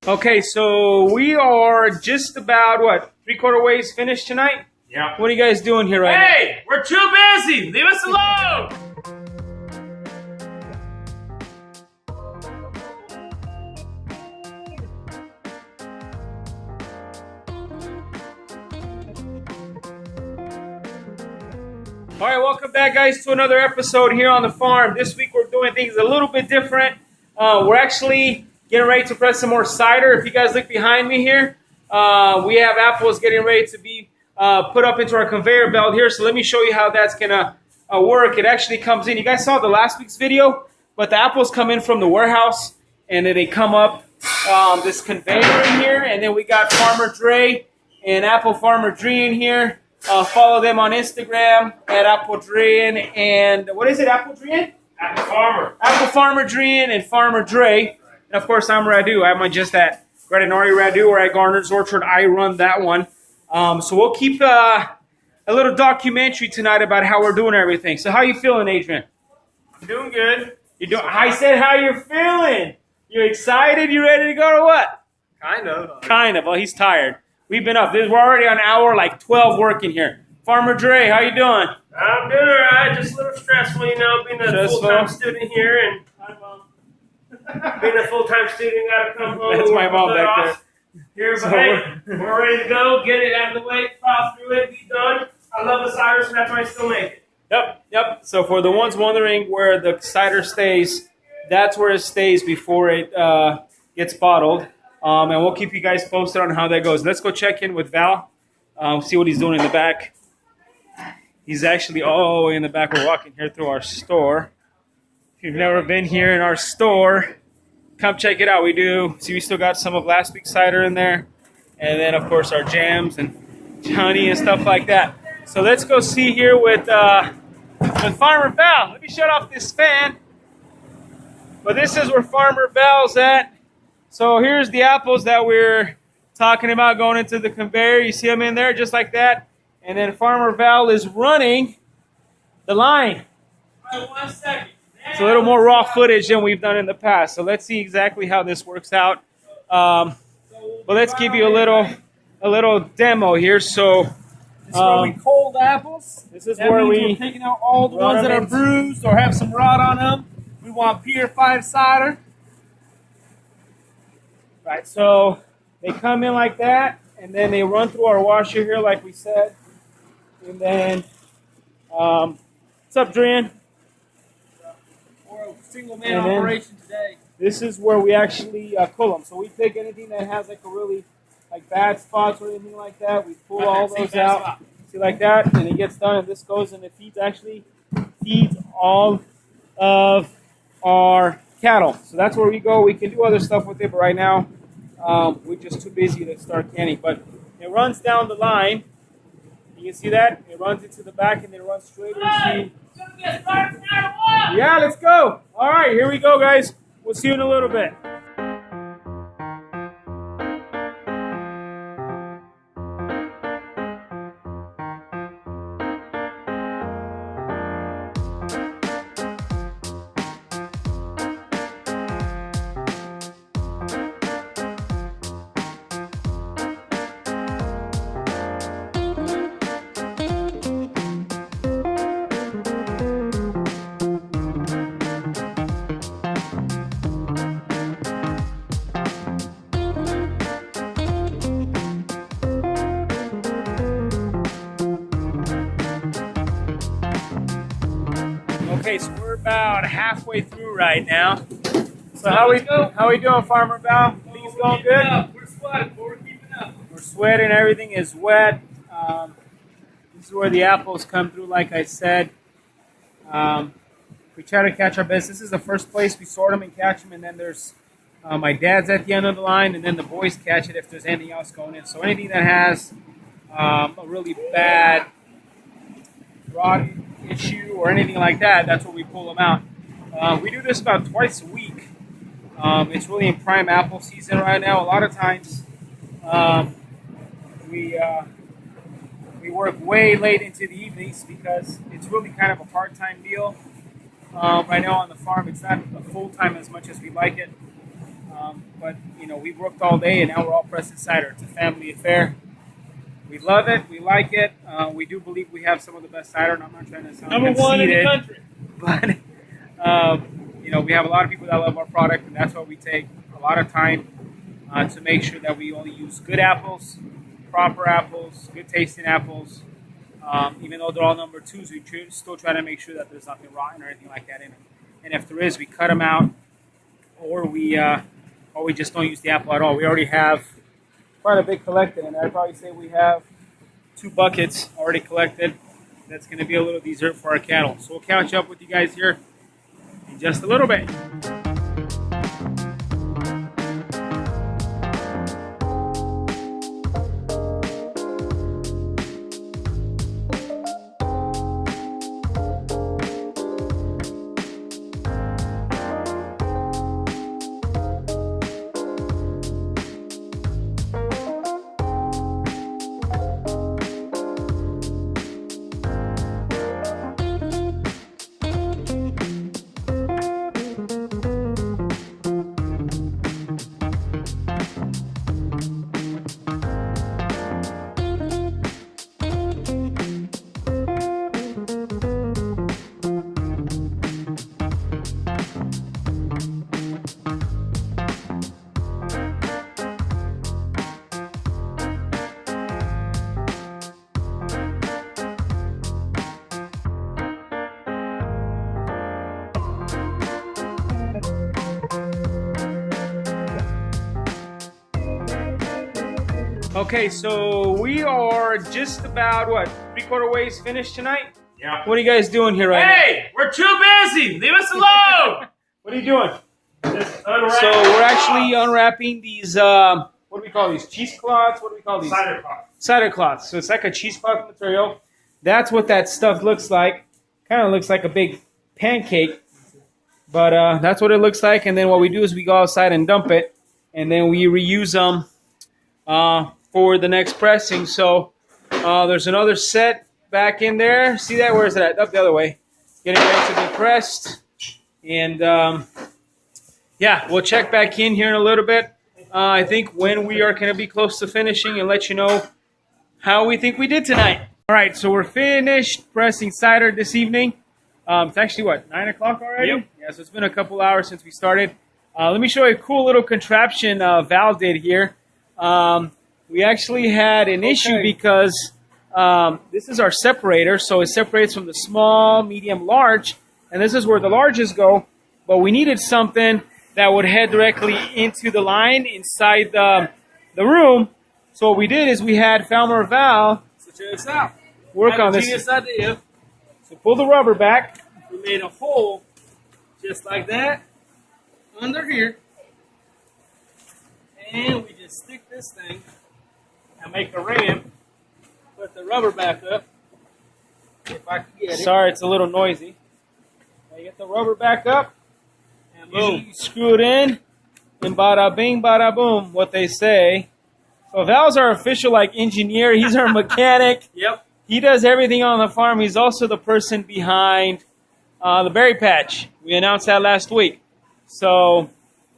Okay, so we are just about, what, three-quarter ways finished tonight? Yeah. What are you guys doing here right now? Hey, we're too busy. Leave us alone. All right, welcome back, guys, to another episode here on the farm. This week we're doing things a little bit different. We're actually getting ready to press some more cider. If you guys look behind me here, we have apples getting ready to be put up into our conveyor belt here. So let me show you how that's going to work. It actually comes in. You guys saw the last week's video, but the apples come in from the warehouse, and then they come up this conveyor in here. And then we got Farmer Dre and Apple Farmer Dre in here. Follow them on Instagram at Apple Adrian and what is it, Apple Adrian? Apple Farmer. Apple Farmer Adrian and Farmer Dre. And of course, I'm Radu. I'm just at Gradinari Radu or at Garner's Orchard. I run that one. So we'll keep a little documentary tonight about how we're doing everything. So how you feeling, Adrian? Doing good. You doing? I said how you're feeling. You excited? You ready to go or what? Kind of. Kind of. Well, he's tired. We've been up. We're already on hour 12 working here. Farmer Dre, how you doing? I'm doing all right. Just a little stressful, being a full-time student here. And being a full-time student, got to come home. That's my mom back there. Here, but hey, we're ready to go. Get it out of the way, plow through it, be done. I love the cider, so that's why I still make it. Yep. So for the ones wondering where the cider stays, that's where it stays before it gets bottled. And we'll keep you guys posted on how that goes. Let's go check in with Val, see what he's doing in the back. He's actually all the way in the back. We're walking here through our store. If you've never been here in our store, come check it out. We still got some of last week's cider in there. And then, of course, our jams and honey and stuff like that. So let's go see here with Farmer Val. Let me shut off this fan. But this is where Farmer Val's at. So here's the apples that we're talking about going into the conveyor. You see them in there just like that. And then Farmer Val is running the line. All right, 1 second. It's a little more raw footage than we've done in the past. So let's see exactly how this works out. But let's give you a little demo here. So this is where we cold apples. This is that where we're taking out all the ones that are bruised or have some rot on them. We want purified cider. Right, so they come in like that, and then they run through our washer here, like we said. And then, what's up, Adrian? Or a single-man operation today. This is where we actually cool them. So we take anything that has like a really bad spots or anything like that. We pull all those out. See, like that, and it gets done. And this goes and it feeds all of our cattle. So that's where we go. We can do other stuff with it, but right now we're just too busy to start canning. But it runs down the line. You can see that? It runs into the back and then it runs straight into... Yeah, let's go. All right, here we go, guys. We'll see you in a little bit. Okay, so we're about halfway through right now. So how we doing, Farmer Val? Things going good? We're sweating, but we're keeping up. We're sweating. Everything is wet. This is where the apples come through, like I said. We try to catch our best. This is the first place we sort them and catch them, and then there's my dad's at the end of the line, and then the boys catch it if there's anything else going in. So anything that has a really bad rot issue or anything like that, that's where we pull them out. We do this about twice a week. It's really in prime apple season right now. A lot of times we work way late into the evenings because it's really kind of a part-time deal. Right now on the farm, it's not a full-time as much as we like it. But you know, we've worked all day, and now we're all pressing cider. It's a family affair. We love it. We like it. We do believe we have some of the best cider, and I'm not trying to sound Number one in the country. but you know, we have a lot of people that love our product, and that's why we take a lot of time to make sure that we only use good apples, proper apples, good tasting apples. Even though they're all number twos, we still try to make sure that there's nothing rotten or anything like that in them. And if there is, we cut them out, or we just don't use the apple at all. We already have quite a big collected, and I'd probably say we have 2 buckets already collected. That's going to be a little dessert for our cattle. So we'll catch up with you guys here in just a little bit. Okay, so we are just about, what, 3/4 ways finished tonight? Yeah. What are you guys doing here right now? Hey, we're too busy. Leave us alone. What are you doing? Just unwrap. So we're actually unwrapping these, what do we call these? Cheesecloths? What do we call these? Cider cloth. Cider cloths. So it's like a cheesecloth material. That's what that stuff looks like. Kind of looks like a big pancake. But that's what it looks like. And then what we do is we go outside and dump it. And then we reuse them for the next pressing. So there's another set back in there. See that? Where is it at? Up the other way. Getting ready to be pressed. And yeah, we'll check back in here in a little bit. I think when we are going to be close to finishing and let you know how we think we did tonight. All right, so we're finished pressing cider this evening. It's actually, what, 9 o'clock already? Yep. Yeah, so it's been a couple hours since we started. Let me show you a cool little contraption Val did here. We actually had an issue because this is our separator, so it separates from the small, medium, large, and this is where the larges go. But we needed something that would head directly into the line inside the room. So what we did is we had Falmer Val So check this out. work on this. Genius idea. So pull the rubber back. We made a hole just like that under here, and we just stick this thing and make a ram. Put the rubber back up. If I can get it. Sorry, it's a little noisy. Now you get the rubber back up. And You boom. screw it in, and bada bing, bada boom, what they say. So Val's our official engineer. He's our mechanic. Yep. He does everything on the farm. He's also the person behind the berry patch. We announced that last week. So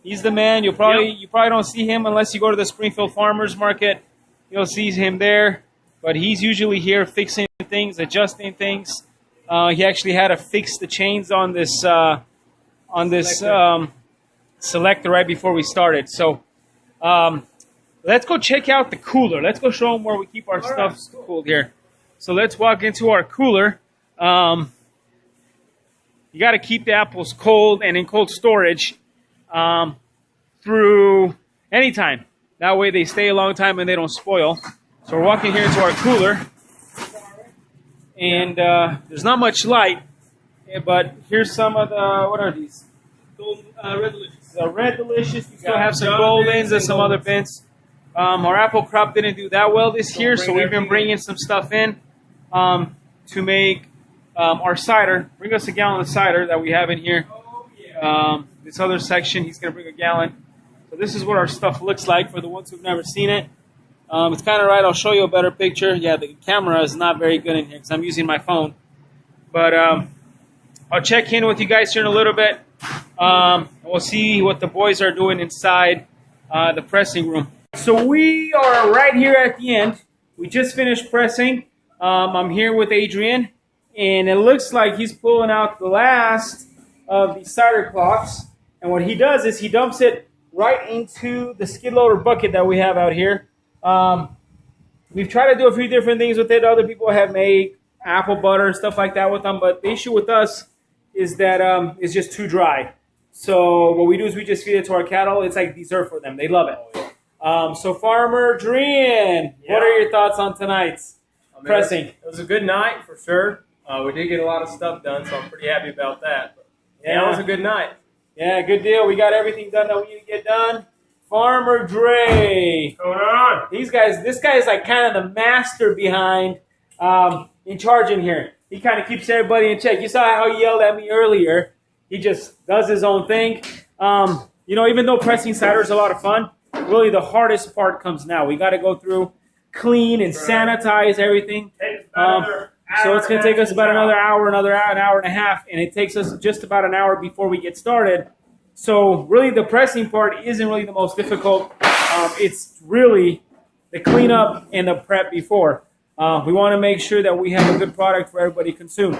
he's the man. You probably don't see him unless you go to the Springfield Farmers Market. You'll see him there. But he's usually here fixing things, adjusting things. He actually had to fix the chains on this selector right before we started. So let's go check out the cooler. Let's go show them where we keep our stuff cooled here. So let's walk into our cooler. You got to keep the apples cold and in cold storage through any time. That way they stay a long time and they don't spoil. So we're walking here into our cooler. And there's not much light. But here's some of the, what are these? Red Delicious. The Red Delicious. We still have some Goldens and some other bins. Our apple crop didn't do that well this year, so we've been bringing some stuff in to make our cider. Bring us a gallon of cider that we have in here. This other section, he's going to bring a gallon. So this is what our stuff looks like for the ones who've never seen it. It's kind of right. I'll show you a better picture. Yeah, the camera is not very good in here because I'm using my phone. But I'll check in with you guys here in a little bit. We'll see what the boys are doing inside the pressing room. So we are right here at the end. We just finished pressing. I'm here with Adrian, and it looks like he's pulling out the last of the cider cloths. And what he does is he dumps it right into the skid loader bucket that we have out here. We've tried to do a few different things with it. Other people have made apple butter and stuff like that with them, but the issue with us is that it's just too dry. So what we do is we just feed it to our cattle. It's like dessert for them. They love it. So Farmer Adrian, what are your thoughts on tonight's pressing? It was a good night for sure. We did get a lot of stuff done, so I'm pretty happy about that. But yeah, it was a good night. Yeah, good deal. We got everything done that we need to get done. Farmer Dre. What's going on? This guy is like kind of the master behind in charge in here. He kind of keeps everybody in check. You saw how he yelled at me earlier. He just does his own thing. Even though pressing cider is a lot of fun, really the hardest part comes now. We got to go through, clean and sanitize everything. So it's going to take us about an hour and a half, and it takes us just about an hour before we get started. So really the pressing part isn't really the most difficult. It's really the cleanup and the prep before. We want to make sure that we have a good product for everybody to consume.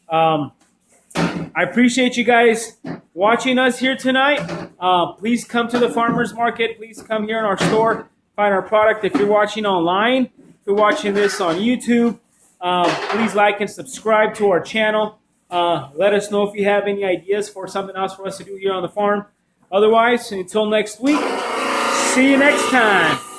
I appreciate you guys watching us here tonight. Please come to the farmers market. Please come here in our store, find our product. If you're watching online, if you're watching this on YouTube, please like and subscribe to our channel. Let us know if you have any ideas for something else for us to do here on the farm. Otherwise, until next week, see you next time.